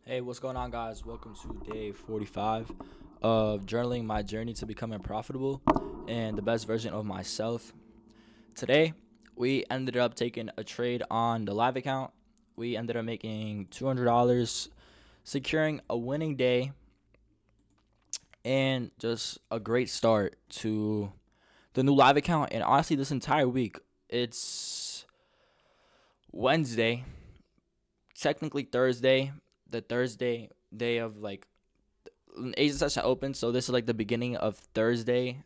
Hey, what's going on, guys? Welcome to day 45 of journaling my journey to becoming profitable and the best version of myself. Today, we ended up taking a trade on the live account. We ended up making $200, securing a winning day, and just a great start to the new live account. And honestly, this entire week, it's Wednesday, technically Thursday, the Thursday day of Asia session open, so this is like the beginning of Thursday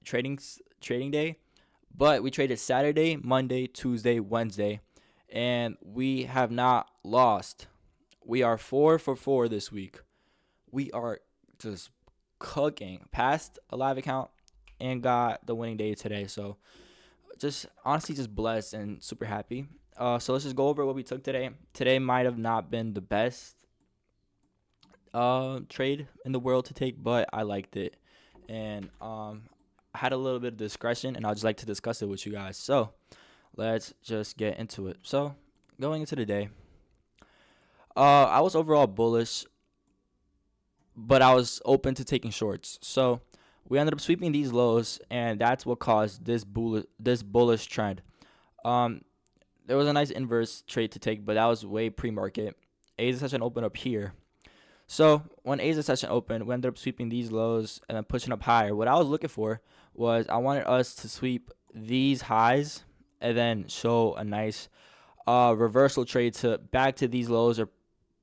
trading day. But we traded Saturday, Monday, Tuesday, Wednesday, and we have not lost. We are 4 for 4 this week. We are just cooking. Passed a live account and got the winning day today. So just honestly just blessed and super happy. So let's just go over what we took today. Today might have not been the best trade in the world to take, but I liked it, and I had a little bit of discretion, and I'd just like to discuss it with you guys. So let's just get into it. So going into the day, I was overall bullish, but I was open to taking shorts. So we ended up sweeping these lows, and that's what caused this bullish trend. Um, there was a nice inverse trade to take, but that was way pre-market. Asia session opened up here. So when Asia session opened, we ended up sweeping these lows and then pushing up higher. What I was looking for was I wanted us to sweep these highs and then show a nice reversal trade to back to these lows or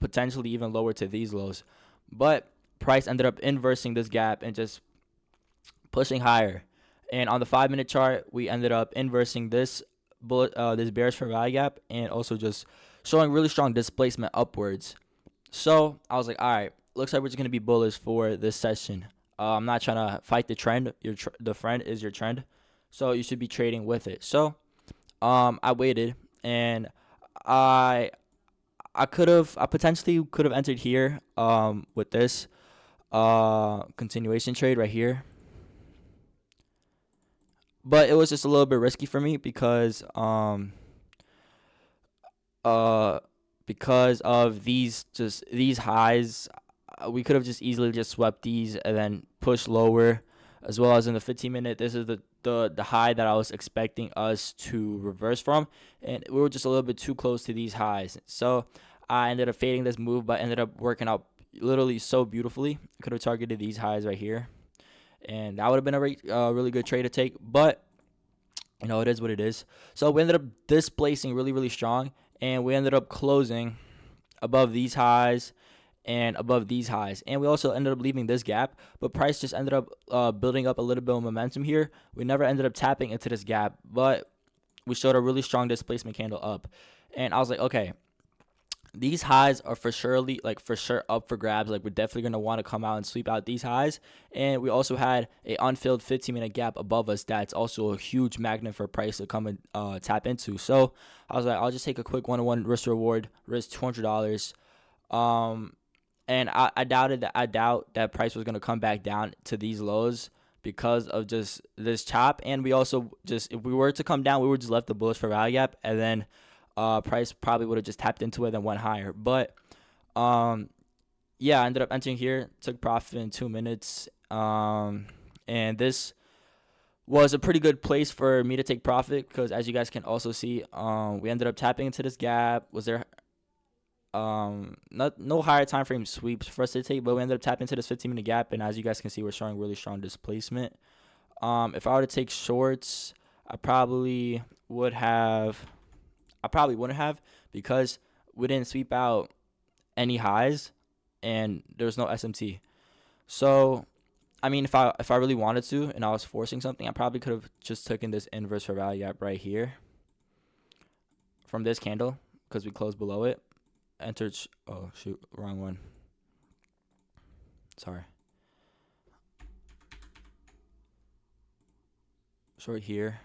potentially even lower to these lows. But price ended up inversing this gap and just pushing higher. And on the 5 minute chart, we ended up inversing this bearish fair value gap and also just showing really strong displacement upwards. So I was like, all right, looks like we're just gonna be bullish for this session. I'm not trying to fight the trend. The friend is your trend, so you should be trading with it. So I waited, and I I potentially could have entered here with this continuation trade right here, but it was just a little bit risky for me uh because of these highs. We could have just easily just swept these and then pushed lower, as well as in the 15 minute. This is the high that I was expecting us to reverse from, and we were just a little bit too close to these highs. So I ended up fading this move, but ended up working out literally so beautifully. Could have targeted these highs right here, and that would have been really good trade to take. But it is what it is. So we ended up displacing really, really strong, and we ended up closing above these highs and above these highs. And we also ended up leaving this gap, but price just ended up building up a little bit of momentum here. We never ended up tapping into this gap, but we showed a really strong displacement candle up. And I was like, okay, these highs are for sure up for grabs. Like, we're definitely going to want to come out and sweep out these highs. And we also had a unfilled 15-minute gap above us that's also a huge magnet for price to come and tap into. So I was like, I'll just take a quick one-on-one risk reward, risk $200. And I doubt that price was going to come back down to these lows because of just this chop. And we also just, if we were to come down, we would just left the bullish for value gap, and then price probably would have just tapped into it and went higher. But um, yeah, I ended up entering here, took profit in 2 minutes. And this was a pretty good place for me to take profit because, as you guys can also see, we ended up tapping into this gap. Was there not no higher time frame sweeps for us to take, but we ended up tapping into this 15-minute gap, and as you guys can see, we're showing really strong displacement. If I were to take shorts, I probably would have. I probably wouldn't have, because we didn't sweep out any highs, and there's no SMT. So, I mean, if I really wanted to and I was forcing something, I probably could have just taken this inverse for value gap right here from this candle because we closed below it. Entered. Oh shoot, wrong one. Sorry. Short here.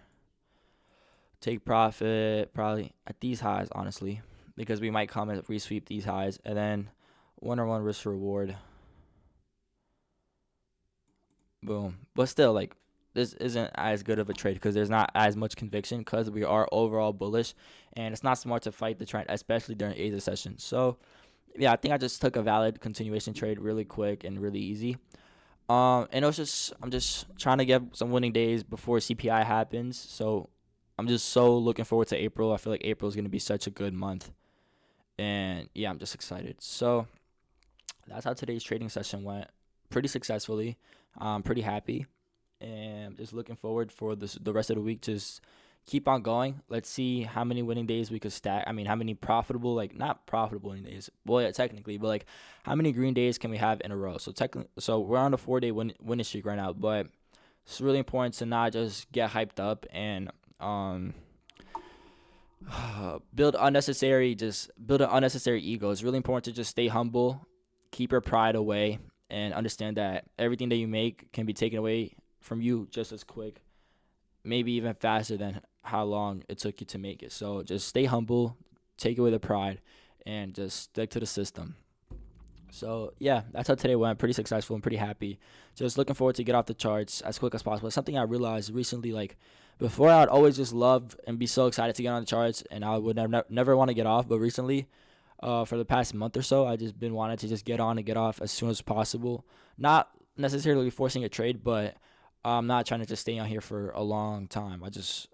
Take profit probably at these highs, honestly, because we might come and resweep these highs, and then one-on-one risk reward. Boom. But still, like, this isn't as good of a trade because there's not as much conviction because we are overall bullish, and it's not smart to fight the trend, especially during Asia session. So yeah, I think I just took a valid continuation trade really quick and really easy. And it was just I'm just trying to get some winning days before CPI happens. So I'm just so looking forward to April. I feel like April is gonna be such a good month, and yeah, I'm just excited. So that's how today's trading session went. Pretty successfully. I'm pretty happy, and just looking forward for the rest of the week. Just keep on going. Let's see how many winning days we could stack. I mean, how many profitable, like not profitable winning days. Well, yeah, technically, but like how many green days can we have in a row? So technically, so we're on a 4 day winning streak right now, but it's really important to not just get hyped up and build an unnecessary ego. It's really important to just stay humble, keep your pride away, and understand that everything that you make can be taken away from you just as quick, maybe even faster than how long it took you to make it. So just stay humble, take away the pride, and just stick to the system. So yeah, that's how today went. Pretty successful and pretty happy. Just looking forward to get off the charts as quick as possible. Something I realized recently, like before, I'd always just love and be so excited to get on the charts, and I would never want to get off. But recently, for the past month or so, I just been wanting to just get on and get off as soon as possible. Not necessarily forcing a trade, but I'm not trying to just stay on here for a long time. It's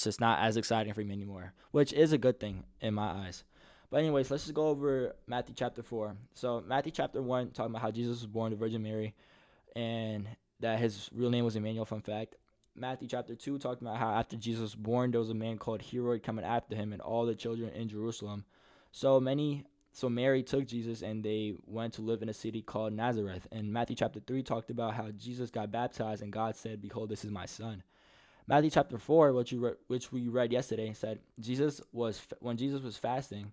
just not as exciting for me anymore, which is a good thing in my eyes. But anyways, let's just go over Matthew chapter 4. So Matthew chapter 1 talking about how Jesus was born to Virgin Mary and that his real name was Emmanuel. Fun fact. Matthew chapter 2 talking about how after Jesus was born, there was a man called Herod coming after him and all the children in Jerusalem. So many so Mary took Jesus and they went to live in a city called Nazareth. And Matthew chapter 3 talked about how Jesus got baptized and God said, "Behold, this is my son." Matthew chapter 4, which we read yesterday, said when Jesus was fasting,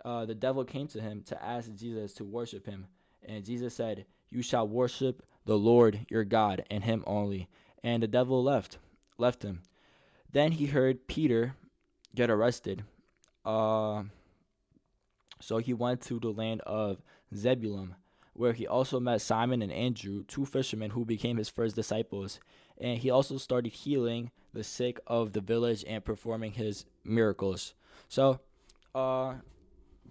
the devil came to him to ask Jesus to worship him. And Jesus said, "You shall worship the Lord your God and him only." And the devil left him. Then he heard Peter get arrested. Uh, so he went to the land of Zebulun, where he also met Simon and Andrew, two fishermen who became his first disciples. And he also started healing the sick of the village and performing his miracles. So, uh,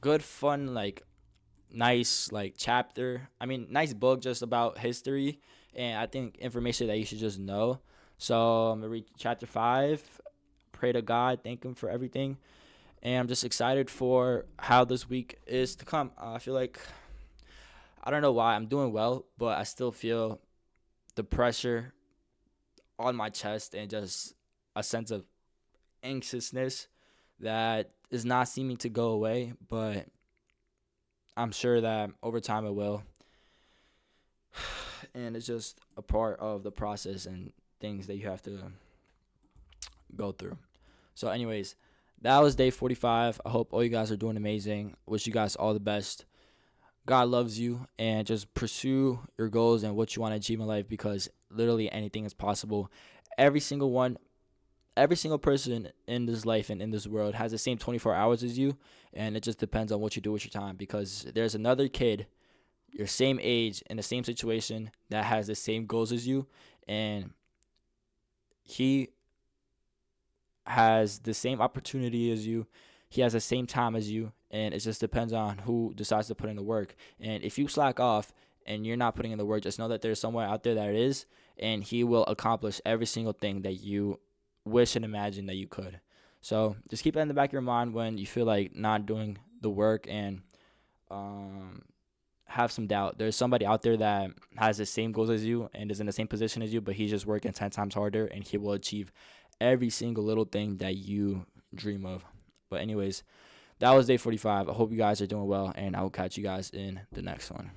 good, fun, like nice, like chapter. I mean, nice book just about history, and I think information that you should just know. So I'm gonna read chapter 5. Pray to God, thank Him for everything, and I'm just excited for how this week is to come. I feel like I don't know why I'm doing well, but I still feel the pressure on my chest and just a sense of anxiousness that is not seeming to go away, but I'm sure that over time it will. And it's just a part of the process and things that you have to go through. So, anyways, that was day 45. I hope all you guys are doing amazing. Wish you guys all the best. God loves you, and just pursue your goals and what you want to achieve in life because literally anything is possible. Every single one, every single person in this life and in this world has the same 24 hours as you, and it just depends on what you do with your time because there's another kid your same age in the same situation that has the same goals as you, and he has the same opportunity as you. He has the same time as you, and it just depends on who decides to put in the work. And if you slack off and you're not putting in the work, just know that there's somewhere out there that it is, and he will accomplish every single thing that you wish and imagine that you could. So just keep that in the back of your mind when you feel like not doing the work and um, have some doubt. There's somebody out there that has the same goals as you and is in the same position as you, but he's just working 10 times harder and he will achieve every single little thing that you dream of. But anyways, that was day 45. I hope you guys are doing well, and I will catch you guys in the next one.